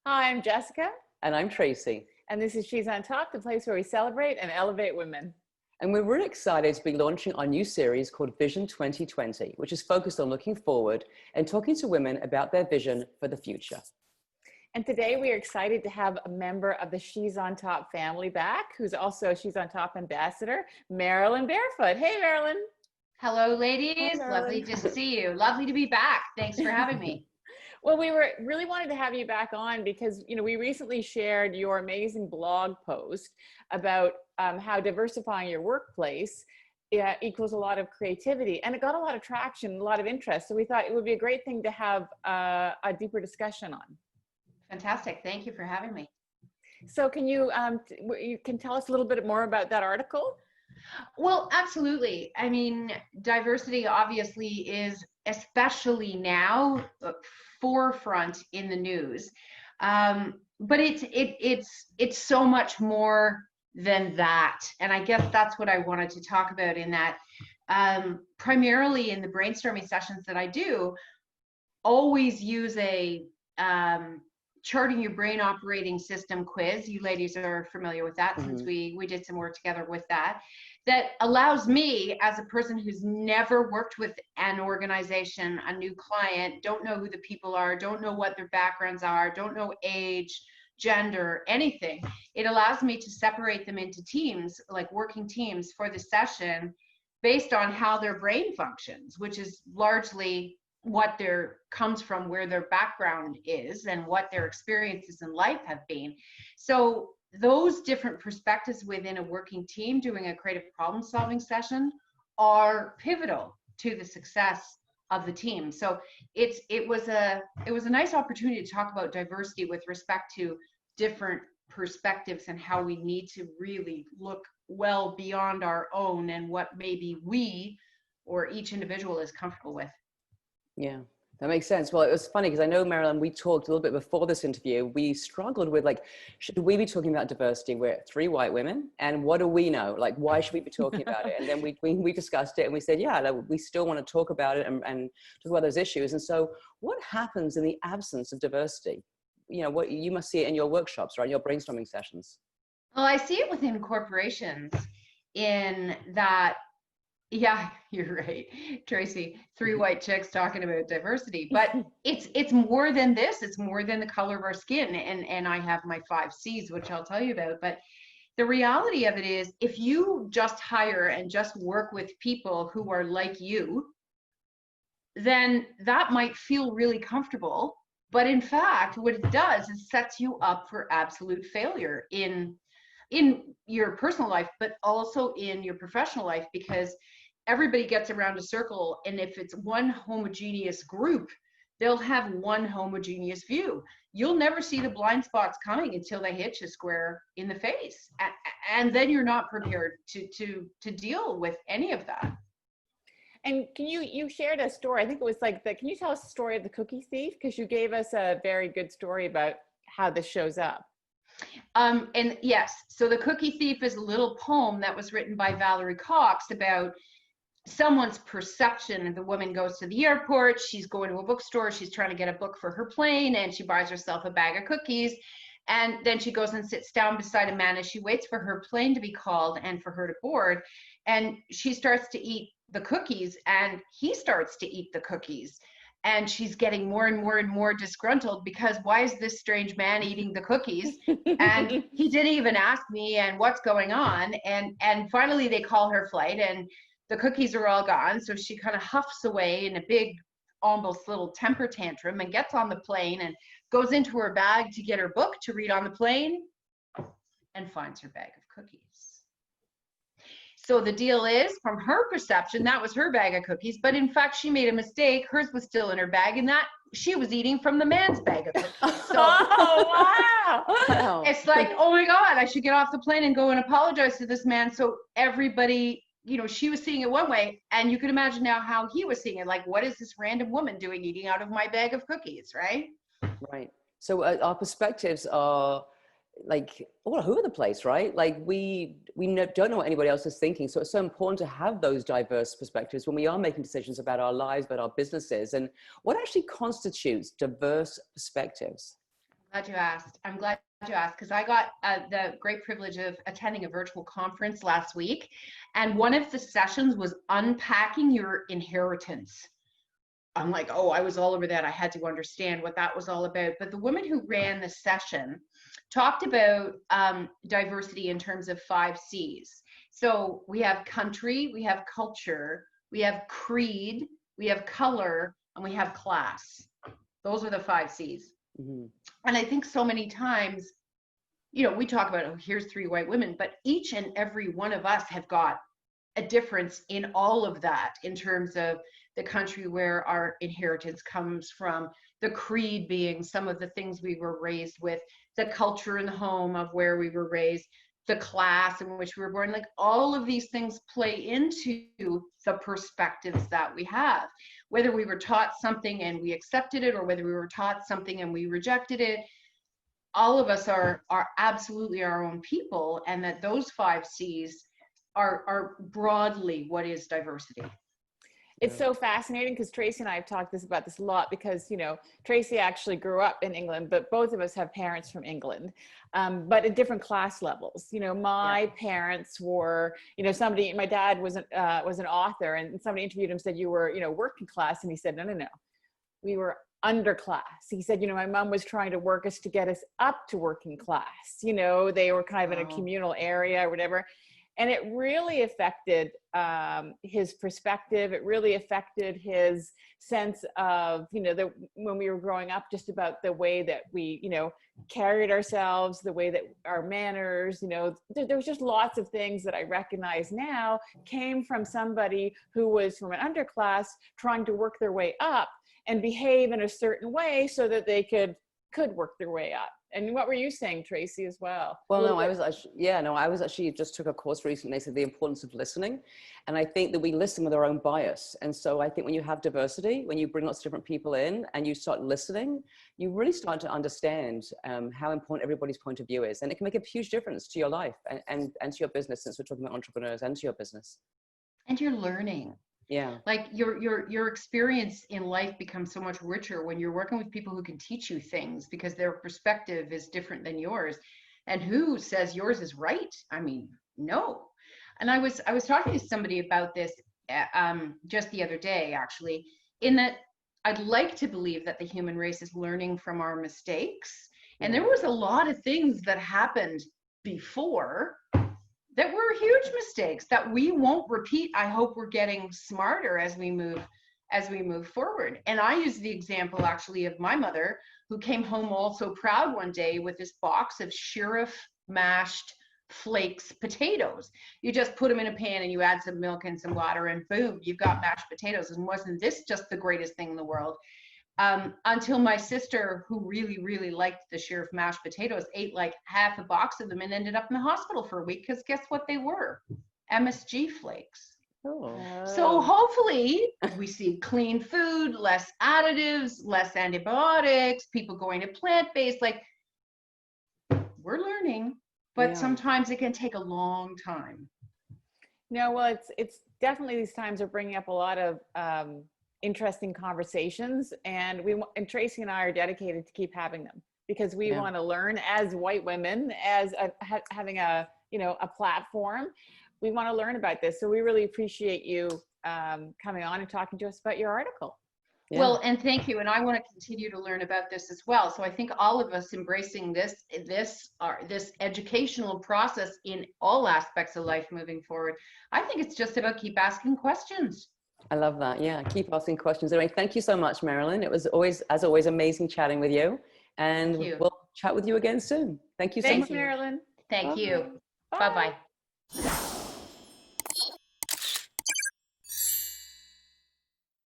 Hi, I'm Jessica, And I'm Tracy. and this is She's on Top, the place where we celebrate and elevate women. And we're really excited to be launching our new series called Vision 2020, which is focused on looking forward and talking to women about their vision for the future. And today we are excited to have a member of the She's on Top family back, who's also a She's on Top ambassador, Marilyn Barefoot. Hey, Marilyn. Hello, Hi, ladies. Lovely Marilyn. to see you. Lovely to be back. Thanks for having me. Well, we were really wanted to have you back on because, we recently shared your amazing blog post about how diversifying your workplace equals a lot of creativity, and it got a lot of traction, a lot of interest. So we thought it would be a great thing to have a deeper discussion on. Fantastic. Thank you for having me. So can you can tell us a little bit more about that article? Well, absolutely. I mean, diversity obviously is, especially now, forefront in the news. But it's so much more than that. And I guess that's what I wanted to talk about in that. Primarily in the brainstorming sessions that I do, always use a charting your brain operating system quiz. You ladies are familiar with that since we did some work together with that. That allows me, as a person who's never worked with an organization, a new client, don't know who the people are, don't know what their backgrounds are, don't know age, gender, anything. It allows me to separate them into teams, like working teams for the session, based on how their brain functions, which is largely what comes from, where their background is and what their experiences in life have been. So those different perspectives within a working team doing a creative problem solving session are pivotal to the success of the team. So it was a nice opportunity to talk about diversity with respect to different perspectives and how we need to really look well beyond our own and what maybe we or each individual is comfortable with. Yeah, that makes sense. Well, it was funny because I know, Marilyn, we talked a little bit before this interview. We struggled with, like, should we be talking about diversity? We're three white women, and what do we know? Like, why should we be talking about it? And then we discussed it, and we said, yeah, like, we still want to talk about it and talk about those issues. And so what happens in the absence of diversity? What you must see it in your workshops, right? Your brainstorming sessions. Well, I see it within corporations in that. Yeah, you're right, Tracy. Three white chicks talking about diversity, but it's more than this. It's more than the color of our skin. And I have my 5 C's, which I'll tell you about. But the reality of it is, if you just hire and just work with people who are like you, then that might feel really comfortable. But in fact, what it does is sets you up for absolute failure in your personal life, but also in your professional life, because everybody gets around a circle, and if it's one homogeneous group, they'll have one homogeneous view. You'll never see the blind spots coming until they hit you square in the face, and then you're not prepared to deal with any of that. And you shared a story, I think it was like can you tell us the story of the cookie thief? Because you gave us a very good story about how this shows up. And yes, so the cookie thief is a little poem that was written by Valerie Cox about someone's perception. And the woman goes to the airport, she's going to a bookstore, she's trying to get a book for her plane, and she buys herself a bag of cookies. And then she goes and sits down beside a man as she waits for her plane to be called and for her to board. And she starts to eat the cookies, and he starts to eat the cookies. And she's getting more and more and more disgruntled, because why is this strange man eating the cookies? And he didn't even ask me, and what's going on? And finally they call her flight, and the cookies are all gone. So she kind of huffs away in a big, almost little temper tantrum, and gets on the plane and goes into her bag to get her book to read on the plane, and finds her bag of cookies. So the deal is, from her perception, that was her bag of cookies, but in fact, she made a mistake. Hers was still in her bag, and that she was eating from the man's bag of cookies. So Oh, wow. it's like, oh my God, I should get off the plane and go and apologize to this man. So everybody, she was seeing it one way, and you can imagine now how he was seeing it. Like, what is this random woman doing eating out of my bag of cookies, right? Right. So our perspectives are like all over the place, right? Like we don't know what anybody else is thinking. So it's so important to have those diverse perspectives when we are making decisions about our lives, about our businesses. And what actually constitutes diverse perspectives? Glad you asked. I'm glad you asked because I got the great privilege of attending a virtual conference last week. And one of the sessions was unpacking your inheritance. I'm like, oh, I was all over that. I had to understand what that was all about. But the woman who ran the session talked about diversity in terms of 5 C's. So we have country, we have culture, we have creed, we have color, and we have class. Those are the 5 C's. Mm-hmm. And I think so many times, you know, we talk about, oh, here's 3 white women, but each and every one of us have got a difference in all of that in terms of the country where our inheritance comes from, the creed being some of the things we were raised with, the culture in the home of where we were raised, the class in which we were born. Like all of these things play into the perspectives that we have, whether we were taught something and we accepted it or whether we were taught something and we rejected it. All of us are absolutely our own people, and that those 5 C's are broadly what is diversity. It's so fascinating because Tracy and I have talked about this a lot because, you know, Tracy actually grew up in England, but both of us have parents from England, but at different class levels. You know, my parents were, you know, my dad was an author, and somebody interviewed him, said, you were, you know, working class. And he said, no, we were underclass. He said, you know, my mom was trying to work us to get us up to working class. You know, they were kind of in a communal area or whatever. And it really affected his perspective. It really affected his sense of, you know, when we were growing up, just about the way that we, you know, carried ourselves, the way that our manners, you know, there was just lots of things that I recognize now came from somebody who was from an underclass trying to work their way up and behave in a certain way so that they could work their way up. And what were you saying, Tracy, as well? Well, no, I was actually just took a course recently. They said the importance of listening. And I think that we listen with our own bias. And so I think when you have diversity, when you bring lots of different people in and you start listening, you really start to understand how important everybody's point of view is. And it can make a huge difference to your life and to your business, since we're talking about entrepreneurs, and to your business. And you're learning. Yeah. Like your experience in life becomes so much richer when you're working with people who can teach you things because their perspective is different than yours. And who says yours is right? I mean, no. And I was talking to somebody about this just the other day, actually, in that I'd like to believe that the human race is learning from our mistakes. And there was a lot of things that happened before that were huge mistakes that we won't repeat. I hope we're getting smarter as we move forward. And I use the example actually of my mother, who came home all so proud one day with this box of Sheriff mashed flakes potatoes. You just put them in a pan and you add some milk and some water and boom, you've got mashed potatoes. And wasn't this just the greatest thing in the world? Until my sister, who really, really liked the Sheriff mashed potatoes, ate like half a box of them and ended up in the hospital for a week because guess what they were? MSG flakes. Oh. So hopefully we see clean food, less additives, less antibiotics, people going to plant-based. Like, we're learning, but sometimes it can take a long time. No, well, it's definitely, these times are bringing up a lot of interesting conversations, and Tracy and I are dedicated to keep having them because we want to learn as white women, as having a, you know, a platform. We want to learn about this. So we really appreciate you coming on and talking to us about your article. Yeah. Well, and thank you. And I want to continue to learn about this as well. So I think all of us embracing this educational process in all aspects of life moving forward, I think it's just about keep asking questions. I love that. Yeah. Keep asking questions. Anyway, thank you so much, Marilyn. It was as always, amazing chatting with you. And we'll chat with you again soon. Thank you so much. Thanks, Marilyn. Thank you. Bye-bye.